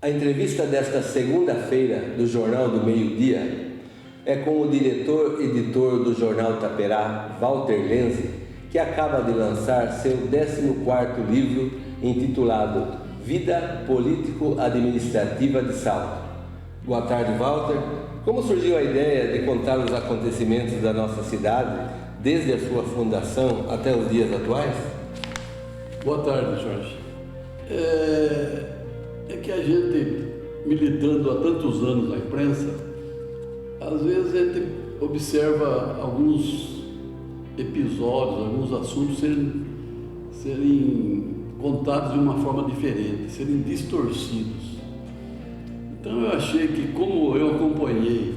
A entrevista desta segunda-feira do Jornal do Meio-Dia é com o diretor-editor do Jornal Taperá, Walter Lenzi, que acaba de lançar seu 14º livro intitulado Vida Político-Administrativa de Salto. Boa tarde, Walter. Como surgiu a ideia de contar os acontecimentos da nossa cidade desde a sua fundação até os dias atuais? Boa tarde, Jorge. É que a gente, militando há tantos anos na imprensa, às vezes a gente observa alguns episódios, alguns assuntos serem contados de uma forma diferente, serem distorcidos. Então eu achei que, como eu acompanhei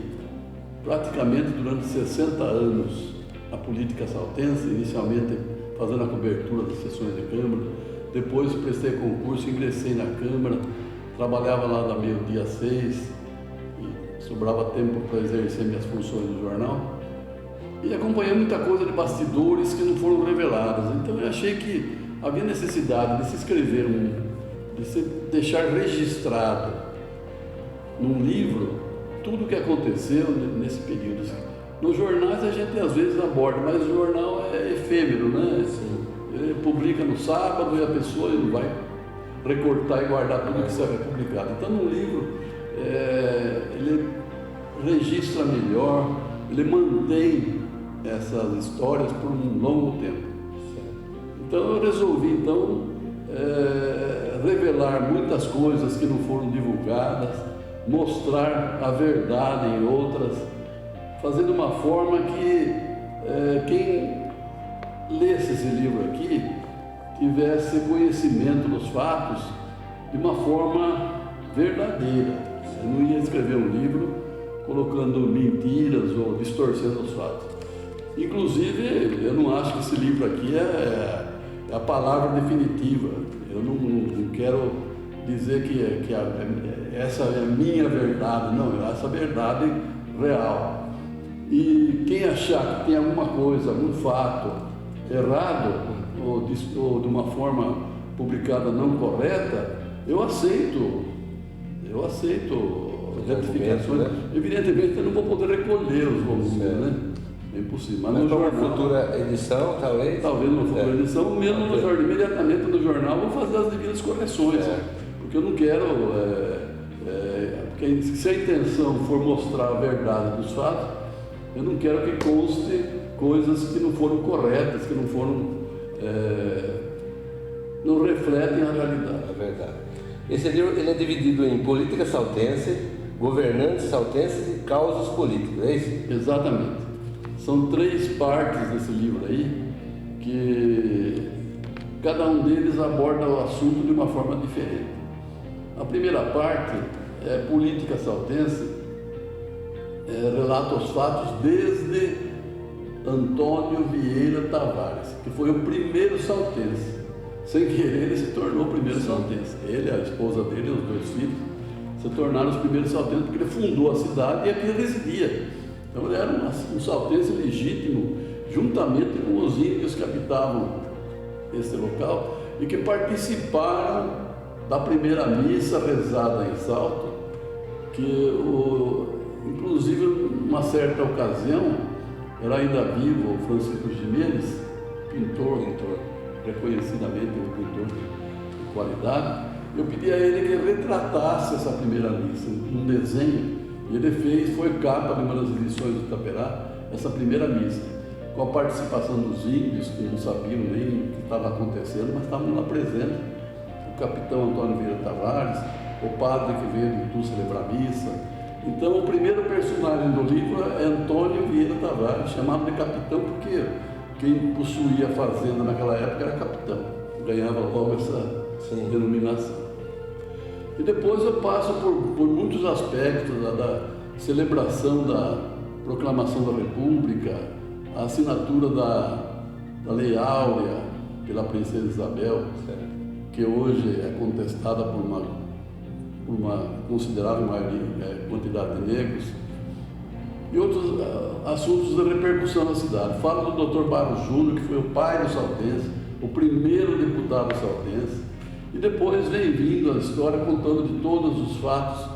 praticamente durante 60 anos a política saltense, inicialmente fazendo a cobertura das sessões de Câmara, depois prestei concurso, ingressei na Câmara, trabalhava lá da meio-dia às 6 e sobrava tempo para exercer minhas funções no jornal. E acompanhei muita coisa de bastidores que não foram reveladas. Então eu achei que havia necessidade de se escrever, de se deixar registrado num livro tudo o que aconteceu nesse período. Nos jornais a gente às vezes aborda, mas o jornal é efêmero, né? Ele publica no sábado e a pessoa não vai recortar e guardar tudo que será publicado. Então no livro ele registra melhor, ele mantém essas histórias por um longo tempo. Então eu resolvi revelar muitas coisas que não foram divulgadas, mostrar a verdade em outras, fazer de uma forma que quem lesse esse livro aqui tivesse conhecimento dos fatos de uma forma verdadeira. Eu não ia escrever um livro colocando mentiras ou distorcendo os fatos. Inclusive, eu não acho que esse livro aqui é a palavra definitiva. Eu não quero dizer que essa é a minha verdade, não, essa é a verdade real. E quem achar que tem alguma coisa, algum fato errado ou de uma forma publicada não correta, eu aceito retificações. Né? Evidentemente eu não vou poder recolher os volumes, né? É impossível. Mas no jornal, uma futura edição, talvez? Talvez numa futura edição, mesmo no jornal, imediatamente no jornal, vou fazer as devidas correções. Porque eu não quero, porque se a intenção for mostrar a verdade dos fatos, eu não quero que conste coisas que não foram corretas, que não foram, não refletem a realidade. É verdade. Esse livro ele é dividido em política saltense, governantes saltenses e causos políticos, é isso? Exatamente. São 3 partes desse livro aí, que cada um deles aborda o assunto de uma forma diferente. A primeira parte é política saltense, relata os fatos desde Antônio Vieira Tavares, que foi o primeiro saltense. Sem querer, ele se tornou o primeiro saltense. Ele, a esposa dele e os 2 filhos se tornaram os primeiros saltenses porque ele fundou a cidade e aqui ele residia. Então ele era um saltense legítimo, juntamente com os índios que habitavam esse local e que participaram da primeira missa rezada em Salto, que inclusive numa certa ocasião era ainda vivo o Francisco Gimenez, pintor, reconhecidamente um pintor de qualidade. Eu pedi a ele que retratasse essa primeira missa num desenho. E ele fez, foi capa de uma das edições do Taperá, essa primeira missa, com a participação dos índios, que não sabiam nem o que estava acontecendo, mas estavam lá presentes. O capitão Antônio Vieira Tavares, o padre que veio de Itu celebrar a missa. Então, o primeiro personagem do livro é Antônio Vieira Tavares, chamado de capitão porque quem possuía a fazenda naquela época era capitão, ganhava logo essa denominação. E depois eu passo por muitos aspectos da celebração da proclamação da República, a assinatura da Lei Áurea pela Princesa Isabel, que hoje é contestada por uma considerável quantidade de negros, e outros assuntos de repercussão na cidade. Falo do Dr. Barros Júnior, que foi o pai do saltense, o primeiro deputado saltense, E depois vem vindo a história contando de todos os fatos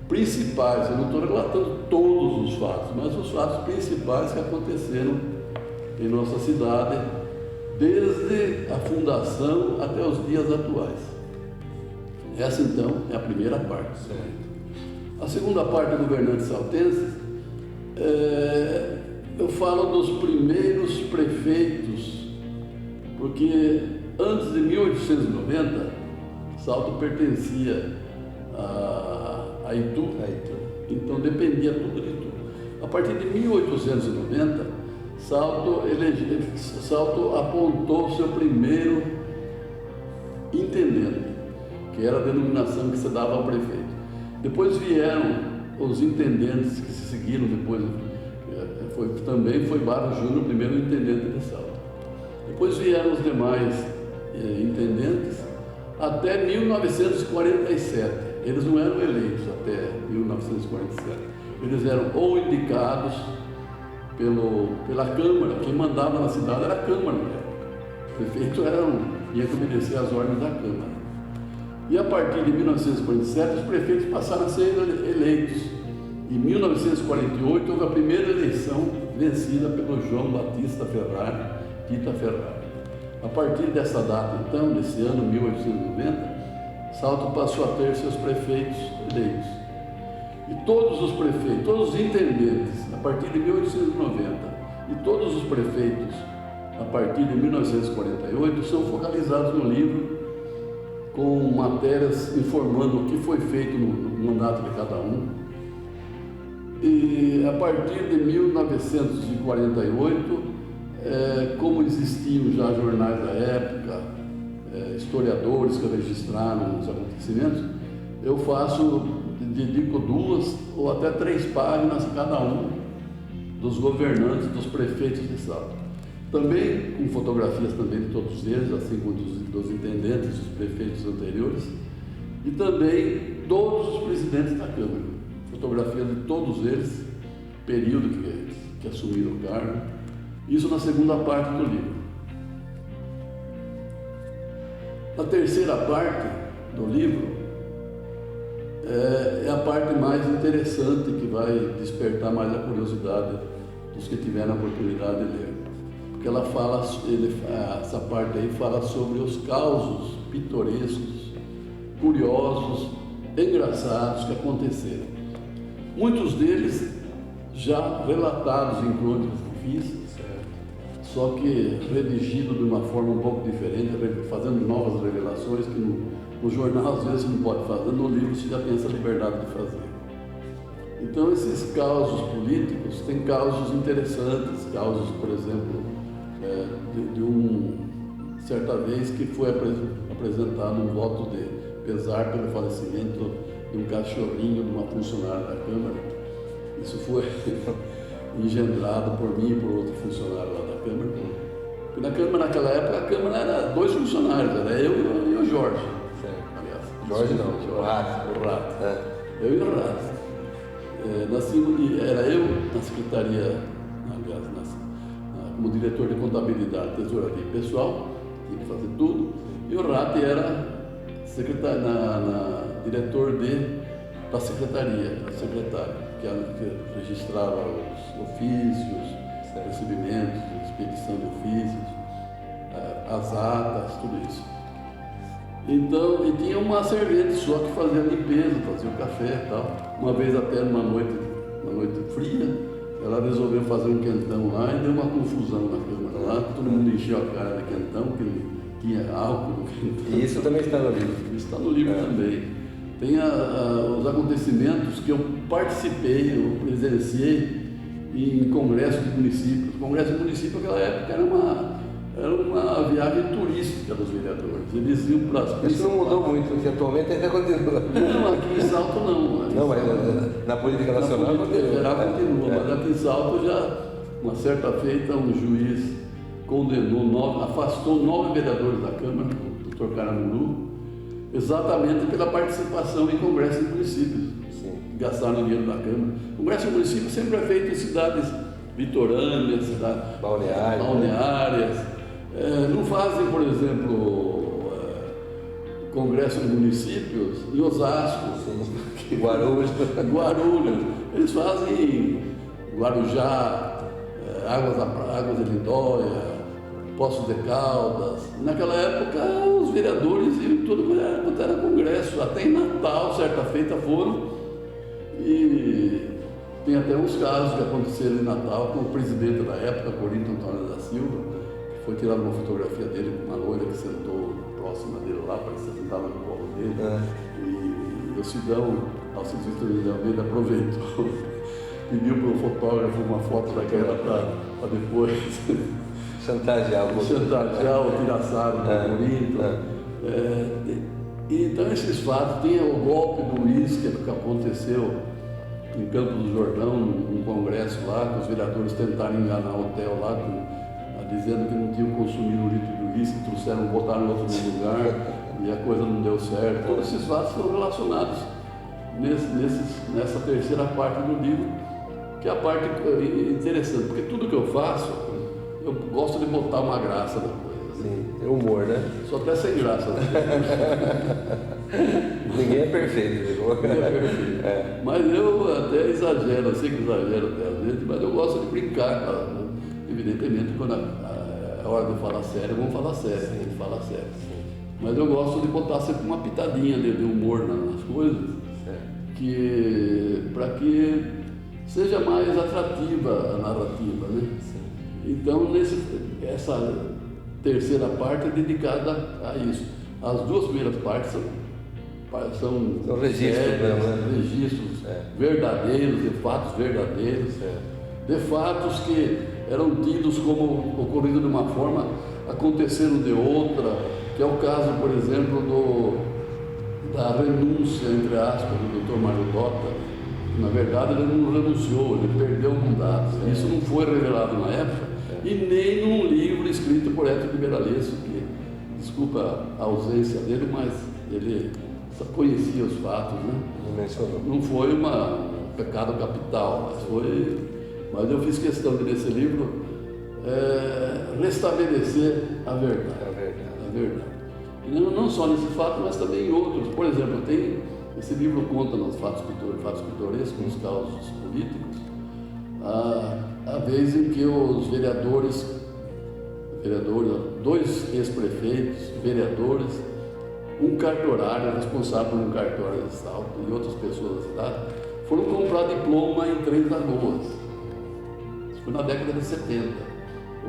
principais. Eu não estou relatando todos os fatos, mas os fatos principais que aconteceram em nossa cidade, desde a fundação até os dias atuais. Essa, então, é a primeira parte. A segunda parte, Governantes Saltenses, eu falo dos primeiros prefeitos, porque antes de 1890, Salto pertencia a Itu, então dependia tudo de Itu. A partir de 1890, Salto apontou seu primeiro intendente, que era a denominação que se dava ao prefeito. Depois vieram os intendentes que se seguiram depois, também foi Barros Júnior o primeiro intendente de Salto. Depois vieram os demais intendentes até 1947. Eles não eram eleitos até 1947. Eles eram ou indicados pela Câmara. Quem mandava na cidade era a Câmara na época. O prefeito tinha que obedecer às ordens da Câmara. E a partir de 1947, os prefeitos passaram a ser eleitos. Em 1948, houve a primeira eleição vencida pelo João Batista Ferrari, Tita Ferrari. A partir dessa data, então, desse ano 1890, Salto passou a ter seus prefeitos eleitos. E todos os prefeitos, todos os intendentes, a partir de 1890, e todos os prefeitos, a partir de 1948, são focalizados no livro, com matérias informando o que foi feito no mandato de cada um. E a partir de 1948, como existiam já jornais da época, historiadores que registraram os acontecimentos, eu dedico 2 ou até 3 páginas a cada um dos governantes, dos prefeitos de Salto. Também com fotografias também de todos eles, assim como dos intendentes, dos prefeitos anteriores, e também todos os presidentes da Câmara, fotografias de todos eles, período que assumiram o cargo, isso na segunda parte do livro. Na terceira parte do livro, é a parte mais interessante, que vai despertar mais a curiosidade dos que tiveram a oportunidade de ler. Porque ela fala, essa parte aí fala sobre os causos pitorescos, curiosos, engraçados que aconteceram. Muitos deles já relatados em crônicas que fiz, só que redigido de uma forma um pouco diferente, fazendo novas revelações que no jornal às vezes não pode fazer, no livro você já tem essa liberdade de fazer. Então esses causos políticos têm causos interessantes, causos, por exemplo, certa vez que foi apresentado um voto de pesar pelo falecimento de um cachorrinho de uma funcionária da Câmara. Isso foi engendrado por mim e por outro funcionário lá da Câmara. Porque na Câmara, naquela época, a Câmara era 2 funcionários, era eu e o Jorge. Aliás, Jorge não, o Rato. Eu e o Rato. Era eu na secretaria, aliás, como diretor de contabilidade, tesouraria e pessoal, tinha que fazer tudo, e o Rato era diretor da secretaria, que registrava os ofícios, recebimentos, expedição de ofícios, as atas, tudo isso. Então, e tinha uma servente só que fazia a limpeza, fazia o café e tal. Uma vez até numa noite fria, ela resolveu fazer um quentão lá e deu uma confusão na Câmara lá, todo mundo encheu a cara de quentão, porque não tinha álcool no quentão. E isso também está no livro? Isso está no livro também. Tem os acontecimentos que eu participei, eu presenciei em congresso de municípios. O congresso de município naquela época era uma viagem turística dos vereadores. Eles iam para as pistas. Isso não mudou muito, porque atualmente ainda continua. Não, aqui em Salto não. Não, mas na política nacional continua. Mas aqui em Salto já, uma certa feita, um juiz condenou, afastou 9 vereadores da Câmara, o Dr. Caramuru, exatamente pela participação em congresso de municípios. Sim. Gastaram dinheiro da Câmara. O congresso de município sempre é feito em cidades litorâneas, cidades balneárias. Não fazem, por exemplo, congresso de municípios em Osasco, Guarulhos. Guarulhos. Eles fazem Guarujá, Águas de Lindóia, Poços de Caldas. Naquela época, os vereadores iam tudo quanto era congresso. Até em Natal, certa feita, foram. E tem até uns casos que aconteceram em Natal com o presidente da época, Corinto Antônio da Silva, que foi tirada uma fotografia dele com uma loira que sentou próxima dele lá, parecia que estava no colo dele. E o Sidão, Alcides Vitor de Almeida, aproveitou, pediu para o fotógrafo uma foto daquela para depois chantagear o tiraçado do Corinto. Então esses fatos, tem o golpe do uísque que aconteceu em Campos do Jordão, num congresso lá, que os vereadores tentaram enganar o hotel lá, dizendo que não tinham consumido um litro de uísque, trouxeram, botaram em outro lugar e a coisa não deu certo. Todos esses fatos foram relacionados nessa terceira parte do livro, que é a parte interessante, porque tudo que eu faço, eu gosto de botar uma graça na coisa. Sim, é humor, né? Só até sem graça. Ninguém é perfeito. Ninguém é perfeito. Mas eu até exagero, eu sei que exagero até às vezes, mas eu gosto de brincar, cara, né? Evidentemente, quando é hora de falar sério, vamos falar sério, a gente fala sério. Mas eu gosto de botar sempre uma pitadinha de humor nas coisas, para que seja mais atrativa a narrativa, né? Então, essa terceira parte é dedicada a isso. As duas primeiras partes são registros verdadeiros, de fatos verdadeiros, de fatos que eram tidos como ocorrido de uma forma, aconteceram de outra, que é o caso, por exemplo, da renúncia, entre aspas, do Dr. Mário Dota. Na verdade, ele não renunciou, ele perdeu o mandato. Isso não foi revelado na época, e nem num livro escrito por Héctor de Meirelles, que, desculpa a ausência dele, mas ele só conhecia os fatos, né? Não foi um pecado capital, mas eu fiz questão de, nesse livro, restabelecer a verdade. E não só nesse fato, mas também em outros. Por exemplo, esse livro conta nos fatos pitorescos, nos causos políticos, a vez em que os vereadores, dois ex-prefeitos, vereadores, um cartorário, responsável por um cartório de Salto e outras pessoas da cidade, foram comprar diploma em Três Lagoas. Isso foi na década de 70.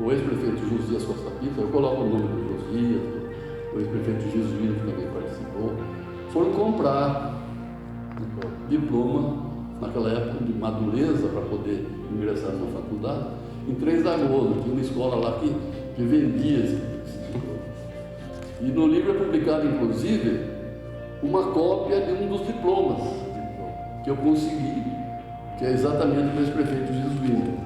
O ex-prefeito Josias Costa Pinto, eu coloco o nome do Josias, o ex-prefeito Jesuíno, que também participou, foram comprar diploma, naquela época de madureza, para poder ingressar na faculdade, em Três Lagoas. Tinha uma escola lá que vendia esse diploma. E no livro é publicado, inclusive, uma cópia de um dos diplomas que eu consegui, que é exatamente do ex-prefeito Jesuíno.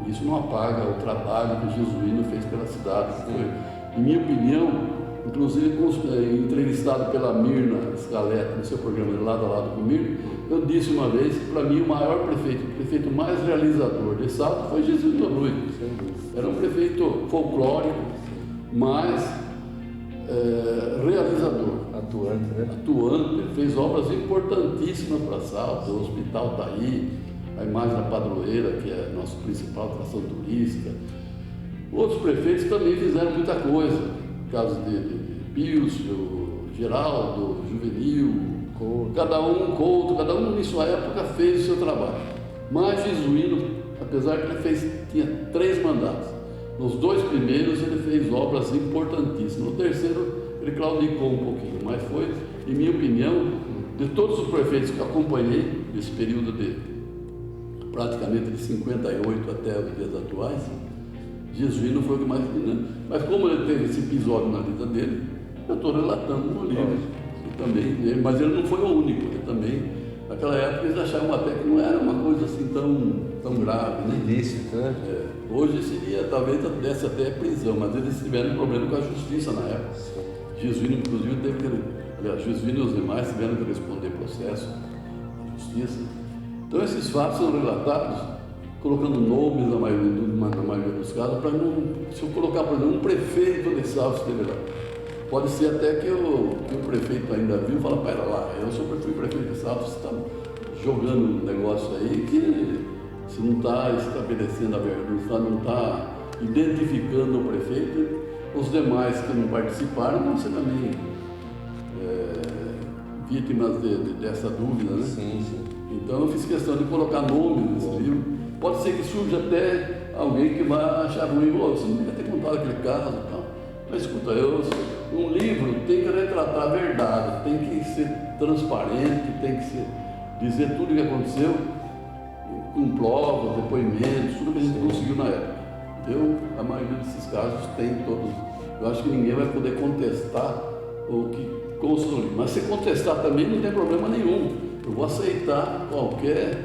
Isso não apaga o trabalho que o Jesuíno fez pela cidade. Foi, em minha opinião, inclusive entrevistado pela Mirna Scaletta no seu programa de Lado a Lado comigo, eu disse uma vez que para mim o maior prefeito, o prefeito mais realizador de Salto foi Jesuíno Rui. Era um prefeito folclórico, mas realizador. Atuante, né? Atuante, ele fez obras importantíssimas para Salto, o Hospital está aí, a imagem da Padroeira, que é a nossa principal atração turística. Outros prefeitos também fizeram muita coisa, caso de Pílcio, Geraldo, Juvenil, cada um em sua época fez o seu trabalho. Mas Jesuíno, apesar que ele tinha 3 mandatos, nos 2 primeiros ele fez obras importantíssimas, no terceiro ele claudicou um pouquinho, mas foi, em minha opinião, de todos os prefeitos que acompanhei, nesse período praticamente de 58 até os dias atuais, Jesuíno foi o que mais... Mas como ele teve esse episódio na vida dele, eu estou relatando no livro. Mas ele não foi o único, ele também, naquela época eles achavam até que não era uma coisa assim tão grave, né? Ilícito, né? Hoje seria, talvez desse até prisão, mas eles tiveram um problema com a justiça na época. Jesuíno, inclusive, Jesuíno e os demais tiveram que responder processo à justiça. Então esses fatos são relatados colocando nomes na maioria dos casos, para não, se eu colocar, por exemplo, um prefeito de Salto esteve lá, Pode ser até que o prefeito ainda viu e fala, pera lá, eu fui prefeito de Salto, você está jogando um negócio aí que você não está estabelecendo a verdade, não está identificando o prefeito, os demais que não participaram vão ser também vítimas dessa dúvida, né? Sim, sim. Então eu fiz questão de colocar nome nesse livro. Pode ser que surja até alguém que vai achar ruim, você não devia ter contado aquele caso e tal. Mas escuta, um livro tem que retratar a verdade, tem que ser transparente, tem que dizer tudo o que aconteceu, com provas, depoimentos, tudo que a gente conseguiu na época. A maioria desses casos tem todos. Eu acho que ninguém vai poder contestar o que consta no livro. Mas se contestar também não tem problema nenhum. Eu vou aceitar qualquer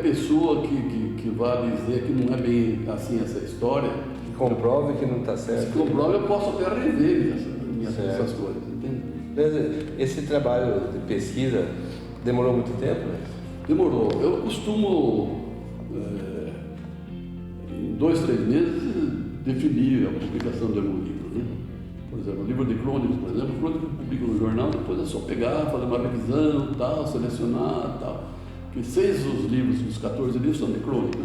pessoa que vá dizer que não é bem assim essa história. Que comprove que não está certo. Se comprove, eu posso até rever essas coisas, entende? Esse trabalho de pesquisa demorou muito tempo, né? Demorou. Eu costumo, em 2, 3 meses, definir a publicação de algum livro, né? Por exemplo, o livro de crônicas, por exemplo, o crônica publica no jornal, depois é só pegar, fazer uma revisão, tal, selecionar, tal. Porque 6 dos livros, dos 14 livros, são de crônicas.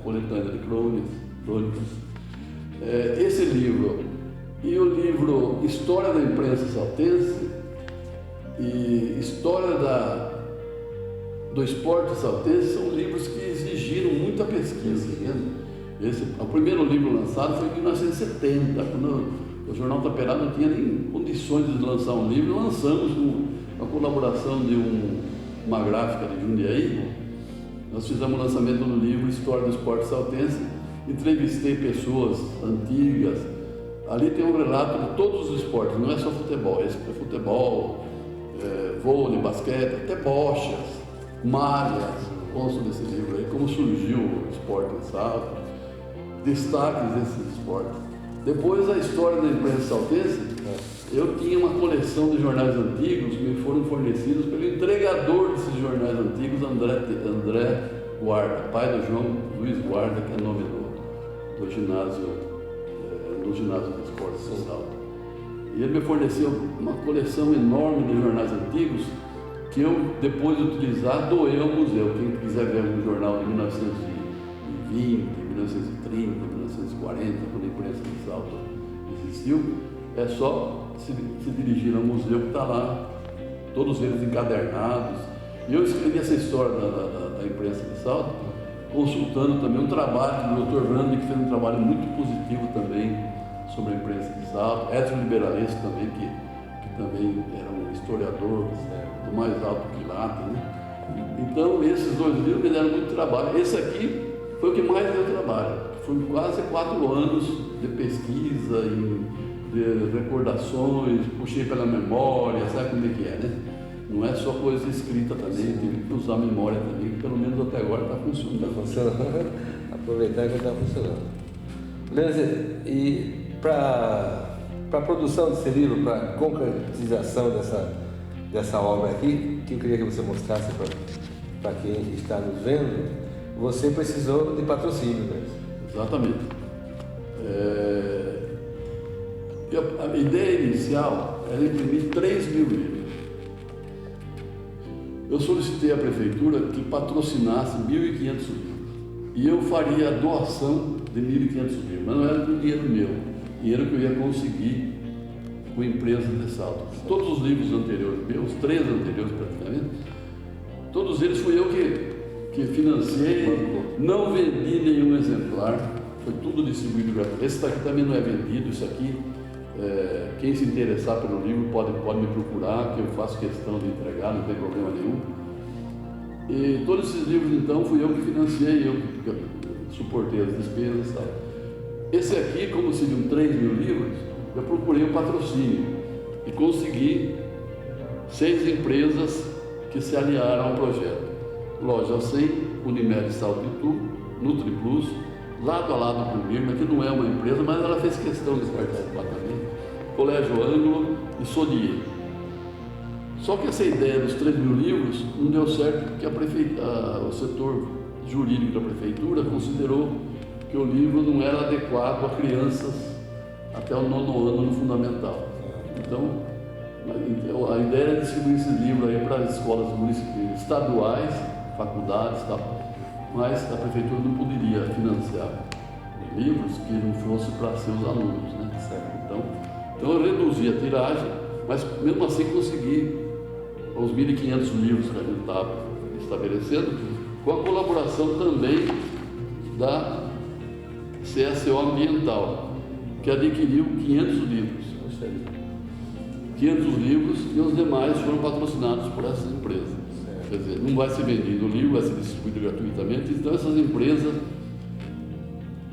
Coletânea de crônicas. Esse livro e o livro História da Imprensa Saltense e História do Esporte Saltense são livros que exigiram muita pesquisa. O primeiro livro lançado foi em 1970, quando o Jornal Taperá não tinha nem condições de lançar um livro. Lançamos com a colaboração de uma gráfica de Jundiaí. Nós fizemos o lançamento do livro História do Esporte Saltense, entrevistei pessoas antigas. Ali tem um relato de todos os esportes, não é só futebol, futebol, vôlei, basquete, até bochas, malhas, consta desse livro aí, como surgiu o esporte em Salto, destaques desses esportes. Depois a história da imprensa saltense, eu tinha uma coleção de jornais antigos que me foram fornecidos pelo entregador desses jornais antigos, André Guarda, pai do João Luiz Guarda, que é nome do ginásio de esportes de Salto. E ele me forneceu uma coleção enorme de jornais antigos que eu, depois de utilizar, doei ao museu. Quem quiser ver um jornal de 1920, 1930, 1940, quando a imprensa de Salto existiu, é só se dirigir ao museu que está lá, todos eles encadernados. E eu escrevi essa história da imprensa de Salto, consultando também um trabalho do Dr. Randi, que fez um trabalho muito positivo também sobre a imprensa de Salto, Edson Liberalesco também, que também era um historiador do mais alto quilate, né? Então, esses 2 livros me deram muito trabalho. Esse aqui foi o que mais deu trabalho. Foi quase 4 anos de pesquisa e de recordações, puxei pela memória, sabe como é que é, né? Não é só coisa escrita também, tive que usar a memória também, que pelo menos até agora está funcionando. Está funcionando. Aproveitar que está funcionando. Beleza, e para a produção desse livro, para a concretização dessa obra aqui, que eu queria que você mostrasse para quem está nos vendo, você precisou de patrocínio, né? Exatamente. A ideia inicial era imprimir 3.000 livros. Eu solicitei à prefeitura que patrocinasse 1.500 livros. E eu faria a doação de 1.500 livros, mas não era com dinheiro meu, dinheiro que eu ia conseguir com a empresa de Salto. Todos os livros anteriores meus, 3 anteriores praticamente, todos eles fui eu que financiei, não vendi nenhum exemplar, foi tudo distribuído gratuito. Esse daqui também não é vendido, isso aqui, quem se interessar pelo livro pode me procurar, que eu faço questão de entregar, não tem problema nenhum. E todos esses livros, então, fui eu que financiei, eu que suportei as despesas e tal. Esse aqui, como seriam 3.000 livros, eu procurei um patrocínio e consegui 6 empresas que se aliaram ao projeto. Loja 100, Unimed Salto Itu, NutriPlus, lado a lado com o Mirma, que não é uma empresa, mas ela fez questão de participar também, Colégio Ângulo e Sodier. Só que essa ideia dos 3.000 livros não deu certo porque o setor jurídico da prefeitura considerou que o livro não era adequado a crianças até o 9º ano no fundamental. Então, a ideia era distribuir esses livros aí para as escolas estaduais, faculdades e tal, mas a prefeitura não poderia financiar livros que não fosse para seus alunos, né? Então eu reduzi a tiragem, mas mesmo assim consegui os 1.500 livros que a gente estava estabelecendo, com a colaboração também da CSO Ambiental, que adquiriu 500 livros. 500 livros e os demais foram patrocinados por essas empresas. Quer dizer, não vai ser vendido o livro, vai ser distribuído gratuitamente. Então essas empresas,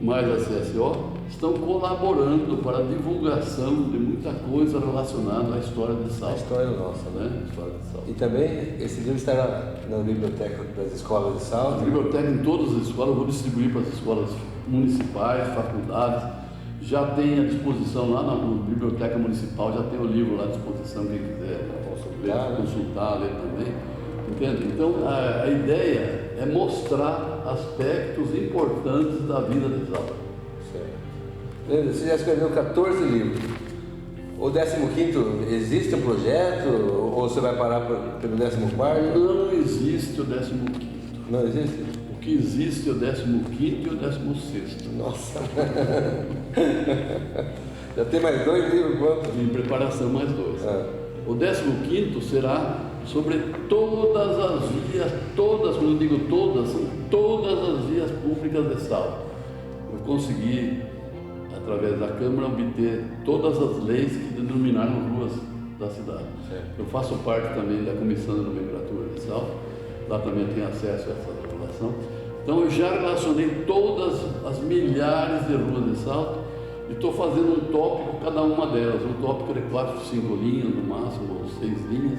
mais a CSO, estão colaborando para a divulgação de muita coisa relacionada à história de Salto. A história nossa, né? História de Salto. E também esse livro estará na biblioteca das escolas de Salto? Na biblioteca em todas as escolas, eu vou distribuir para as escolas municipais, faculdades. Já tem à disposição lá na biblioteca municipal, já tem o livro lá à disposição, quem quiser consultar, ler também. Entende? Então a ideia é mostrar aspectos importantes da vida de Salto. Você já escreveu 14 livros. O 15º, existe um projeto? Ou você vai parar pelo 14º? Não existe o 15º. Não existe? O que existe é o 15º e o 16º. Nossa! Já tem mais 2 livros, quanto? Em preparação, mais 2. O 15º será sobre todas as vias, quando eu digo todas, são todas as vias públicas de Salto. Eu consegui, através da Câmara, obter todas as leis que denominaram ruas da cidade. Eu faço parte também da Comissão de Nomenclatura de Salto, lá também tenho acesso a essa regulação. Então eu já relacionei todas as milhares de ruas de Salto e estou fazendo um tópico cada uma delas, um tópico de 4, 5 linhas no máximo, ou 6 linhas.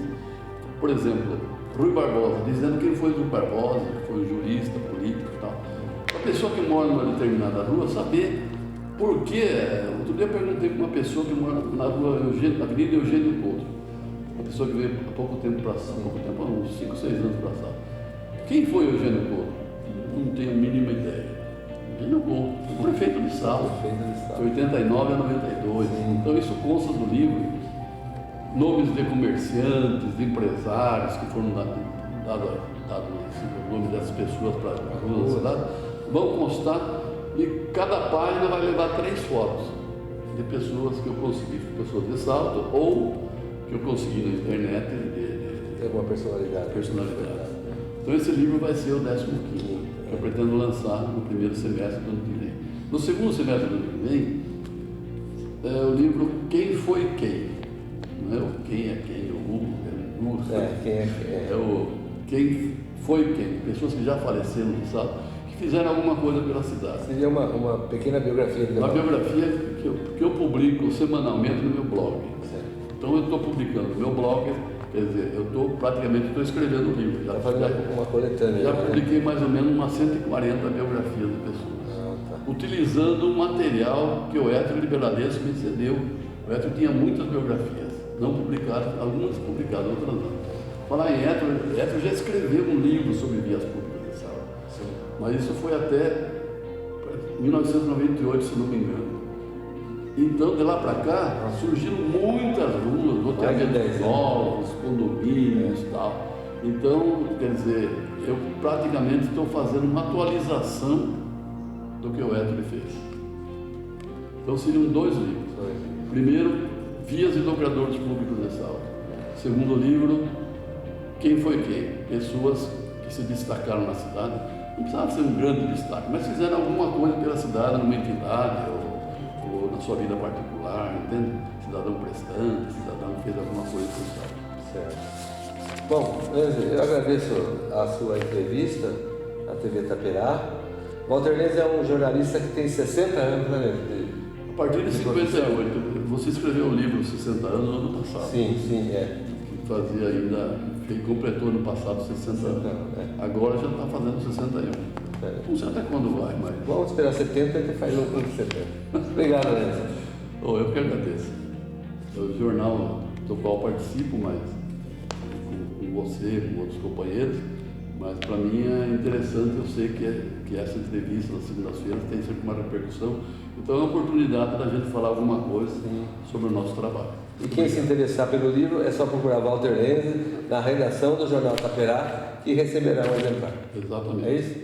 Por exemplo, Rui Barbosa, dizendo quem foi Rui Barbosa, que foi um jurista, político e tal. A pessoa que mora numa determinada rua saber por quê. Outro dia eu perguntei para uma pessoa que mora na rua Avenida Eugênio Couto, uma pessoa que veio há pouco tempo para Salto, uns 5, 6 anos para Salto. Quem foi Eugênio Couto? Não tenho a mínima ideia. Eugênio Couto, o prefeito de Salto, de 89 a 92. Então isso consta do livro. Nomes de comerciantes, de empresários que foram dados o nome dessas pessoas para a rua da cidade, vão constar e cada página vai levar 3 fotos de pessoas que eu consegui, pessoas de Salto ou que eu consegui na internet de alguma personalidade. Então esse livro vai ser o 15º, que eu pretendo lançar no primeiro semestre do ano que vem. No segundo semestre do ano que vem, é o livro Quem Foi Quem. Não é o quem é quem, quem é quem. É o quem foi quem, pessoas que já faleceram, sabe? Que fizeram alguma coisa pela cidade. Seria uma pequena biografia de uma biografia que eu publico semanalmente no meu blog. Certo. Então eu estou publicando no meu blog, quer dizer, eu praticamente estou escrevendo um livro. Já fazendo uma coletânea. Já publiquei mais ou menos umas 140 biografias de pessoas. Utilizando um material que o Hétero Liberalesco me cedeu. O Hétero tinha muitas biografias. Não publicadas, algumas publicadas, outras não. Falar em Hétero já escreveu um livro sobre vias públicas de Salto. Mas isso foi até 1998, se não me engano. Então, de lá para cá, surgiram muitas ruas, loteamentos novos, condomínios e tal. Então, quer dizer, eu praticamente estou fazendo uma atualização do que o Hétero fez. Então, seriam 2 livros. Primeiro, Vias e Logradouros Públicos de Salto. Segundo livro, Quem Foi Quem? Pessoas que se destacaram na cidade. Não precisava ser um grande destaque, mas fizeram alguma coisa pela cidade, numa entidade ou na sua vida particular, entende? Cidadão prestante, cidadão que fez alguma coisa por Salto. Certo. Bom, eu agradeço a sua entrevista à TV Itaperá. Walter Lenz é um jornalista que tem 60 anos, né? A partir de 58. Você escreveu um livro 60 anos no ano passado. Sim, Que fazia ainda, que completou no passado 60 anos. Agora já está fazendo 61. Não sei até quando vai, mas... Vamos esperar 70 e faz um com 70. Obrigado, Lenz. Eu que agradeço. É o jornal do qual participo, mas com você, com outros companheiros, Mas para mim é interessante, eu sei que essa entrevista das segundas-feiras tem sempre uma repercussão. Então é uma oportunidade da gente falar alguma coisa sobre o nosso trabalho. E quem se interessar pelo livro é só procurar Walter Lenze na redação do Jornal Taperá, que receberá um exemplar. Exatamente. É isso?